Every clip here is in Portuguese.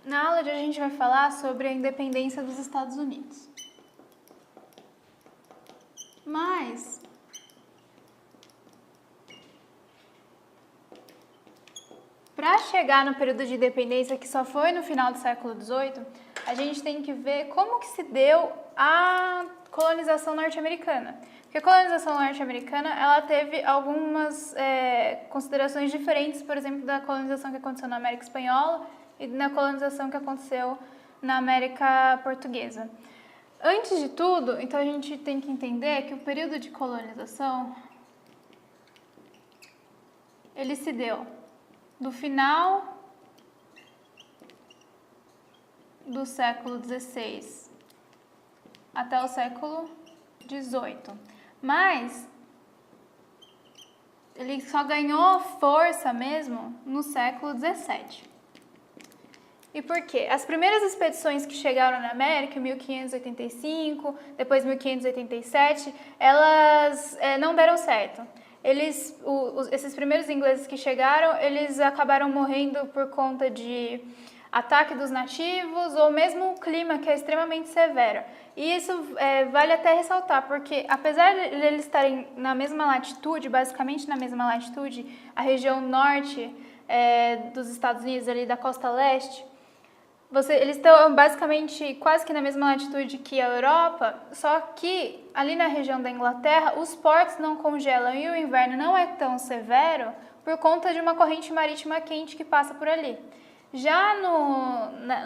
Na aula de hoje a gente vai falar sobre a independência dos Estados Unidos. Mas para chegar no período de independência, que só foi no final do século XVIII, a gente tem que ver como que se deu a colonização norte-americana. Porque a colonização norte-americana, ela teve algumas considerações diferentes, por exemplo, da colonização que aconteceu na América Espanhola e na colonização que aconteceu na América Portuguesa. Antes de tudo, então a gente tem que entender que o período de colonização, ele se deu do final do século XVI até o século XVIII. Mas ele só ganhou força mesmo no século XVII. E por quê? As primeiras expedições que chegaram na América, em 1585, depois 1587, elas não deram certo. Esses primeiros ingleses que chegaram, eles acabaram morrendo por conta de ataque dos nativos ou mesmo o clima, que é extremamente severo. E isso vale até ressaltar, porque apesar de eles estarem na mesma latitude, basicamente na mesma latitude, a região norte dos Estados Unidos, ali da costa leste, eles estão basicamente quase que na mesma latitude que a Europa, só que ali na região da Inglaterra os portos não congelam e o inverno não é tão severo por conta de uma corrente marítima quente que passa por ali. Já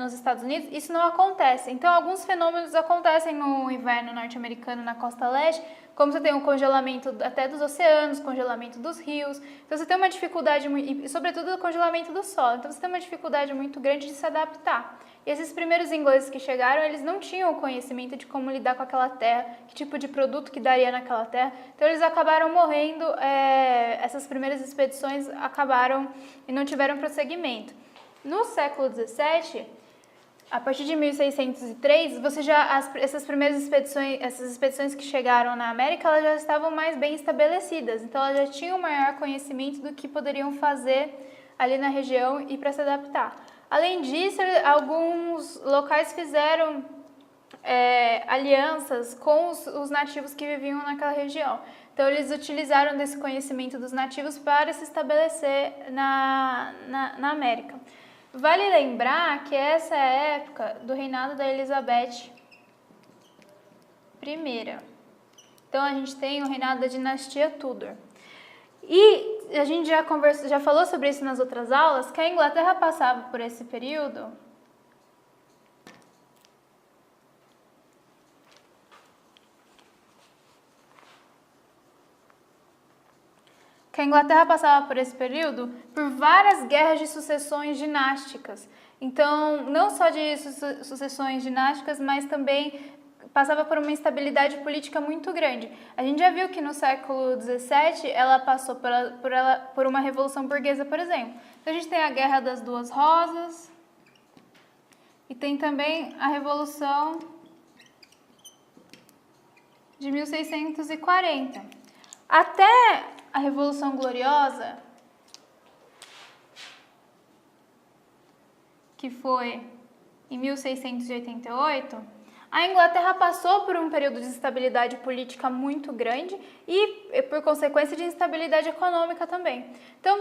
nos Estados Unidos isso não acontece, então alguns fenômenos acontecem no inverno norte-americano na costa leste, como você tem um congelamento até dos oceanos, congelamento dos rios, então você tem uma dificuldade, e sobretudo o congelamento do solo, então você tem uma dificuldade muito grande de se adaptar. E esses primeiros ingleses que chegaram, eles não tinham o conhecimento de como lidar com aquela terra, que tipo de produto que daria naquela terra, então eles acabaram morrendo, essas primeiras expedições acabaram e não tiveram prosseguimento. No século XVII, a partir de 1603, essas primeiras expedições que chegaram na América, elas já estavam mais bem estabelecidas, então elas já tinham maior conhecimento do que poderiam fazer ali na região e para se adaptar. Além disso, alguns locais fizeram alianças com os nativos que viviam naquela região. Então eles utilizaram desse conhecimento dos nativos para se estabelecer na América. Vale lembrar que essa é a época do reinado da Elizabeth I. Então a gente tem o reinado da dinastia Tudor. E a gente já falou sobre isso nas outras aulas, que a Inglaterra passava por esse período por várias guerras de sucessões dinásticas. Então, não só de sucessões dinásticas, mas também passava por uma instabilidade política muito grande. A gente já viu que no século XVII ela passou por uma revolução burguesa, por exemplo. Então, a gente tem a Guerra das Duas Rosas e tem também a Revolução de 1640. Até a Revolução Gloriosa, que foi em 1688, a Inglaterra passou por um período de instabilidade política muito grande e, por consequência, de instabilidade econômica também. Então,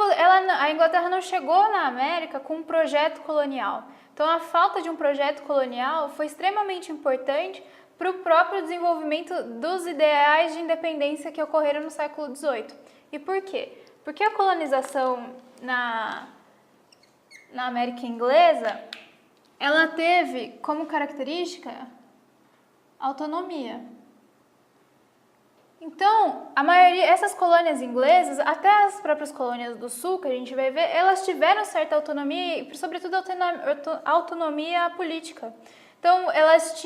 a Inglaterra não chegou na América com um projeto colonial. Então, a falta de um projeto colonial foi extremamente importante para o próprio desenvolvimento dos ideais de independência que ocorreram no século XVIII. E por quê? Porque a colonização na América Inglesa, ela teve como característica autonomia. Então, essas colônias inglesas, até as próprias colônias do sul, que a gente vai ver, elas tiveram certa autonomia, e sobretudo autonomia política. Então, elas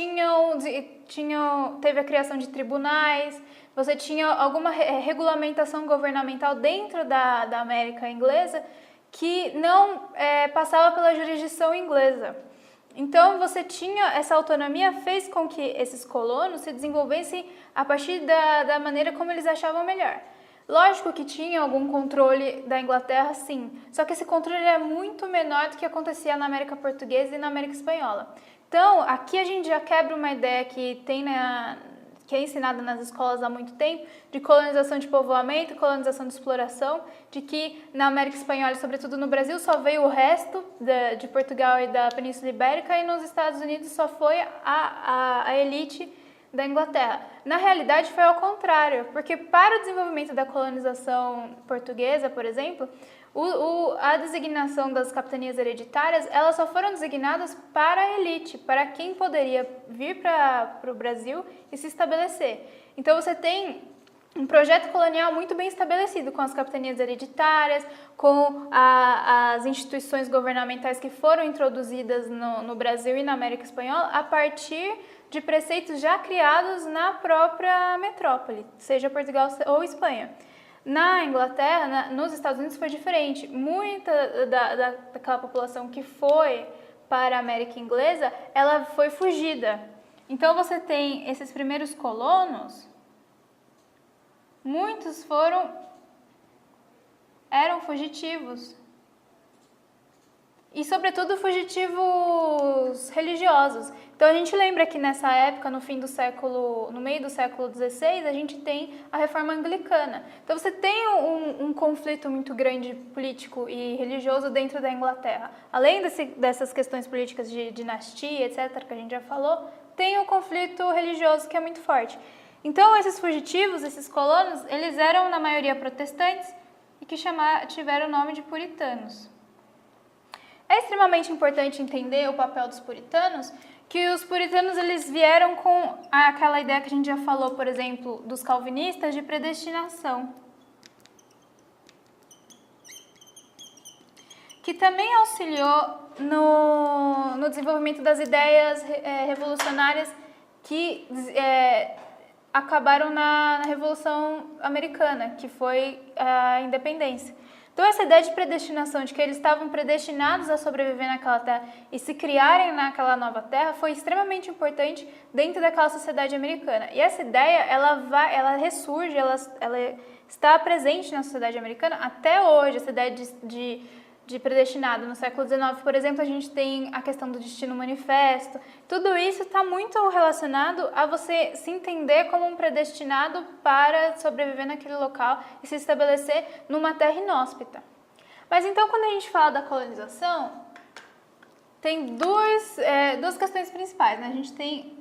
teve a criação de tribunais, você tinha alguma regulamentação governamental dentro da América Inglesa que não passava pela jurisdição inglesa. Então, você tinha essa autonomia, fez com que esses colonos se desenvolvessem a partir da maneira como eles achavam melhor. Lógico que tinha algum controle da Inglaterra, sim, só que esse controle é muito menor do que acontecia na América Portuguesa e na América Espanhola. Então, aqui a gente já quebra uma ideia que que é ensinada nas escolas há muito tempo, de colonização de povoamento, colonização de exploração, de que na América Espanhola, e sobretudo no Brasil, só veio o resto de Portugal e da Península Ibérica, e nos Estados Unidos só foi a elite da Inglaterra. Na realidade, foi ao contrário, porque para o desenvolvimento da colonização portuguesa, por exemplo, a designação das capitanias hereditárias, elas só foram designadas para a elite, para quem poderia vir para o Brasil e se estabelecer. Então você tem um projeto colonial muito bem estabelecido, com as capitanias hereditárias, com as instituições governamentais que foram introduzidas no Brasil e na América Espanhola a partir de preceitos já criados na própria metrópole, seja Portugal ou Espanha. Na Inglaterra, nos Estados Unidos foi diferente. Muita daquela população que foi para a América Inglesa, ela foi fugida. Então você tem esses primeiros colonos, muitos eram fugitivos. E, sobretudo, fugitivos religiosos. Então, a gente lembra que nessa época, no meio do século XVI, a gente tem a Reforma Anglicana. Então, você tem um conflito muito grande político e religioso dentro da Inglaterra. Além dessas questões políticas de dinastia, etc., que a gente já falou, tem o conflito religioso que é muito forte. Então, esses fugitivos, esses colonos, eles eram, na maioria, protestantes e que tiveram o nome de puritanos. É extremamente importante entender o papel dos puritanos, que os puritanos eles vieram com aquela ideia que a gente já falou, por exemplo, dos calvinistas de predestinação, que também auxiliou no desenvolvimento das ideias revolucionárias que acabaram na Revolução Americana, que foi a independência. Então, essa ideia de predestinação, de que eles estavam predestinados a sobreviver naquela terra e se criarem naquela nova terra, foi extremamente importante dentro daquela sociedade americana. E essa ideia, ela ressurge, ela está presente na sociedade americana até hoje, essa ideia de predestinado. No século XIX, por exemplo, a gente tem a questão do destino manifesto. Tudo isso está muito relacionado a você se entender como um predestinado para sobreviver naquele local e se estabelecer numa terra inóspita. Mas então, quando a gente fala da colonização, tem duas questões principais, né? A gente tem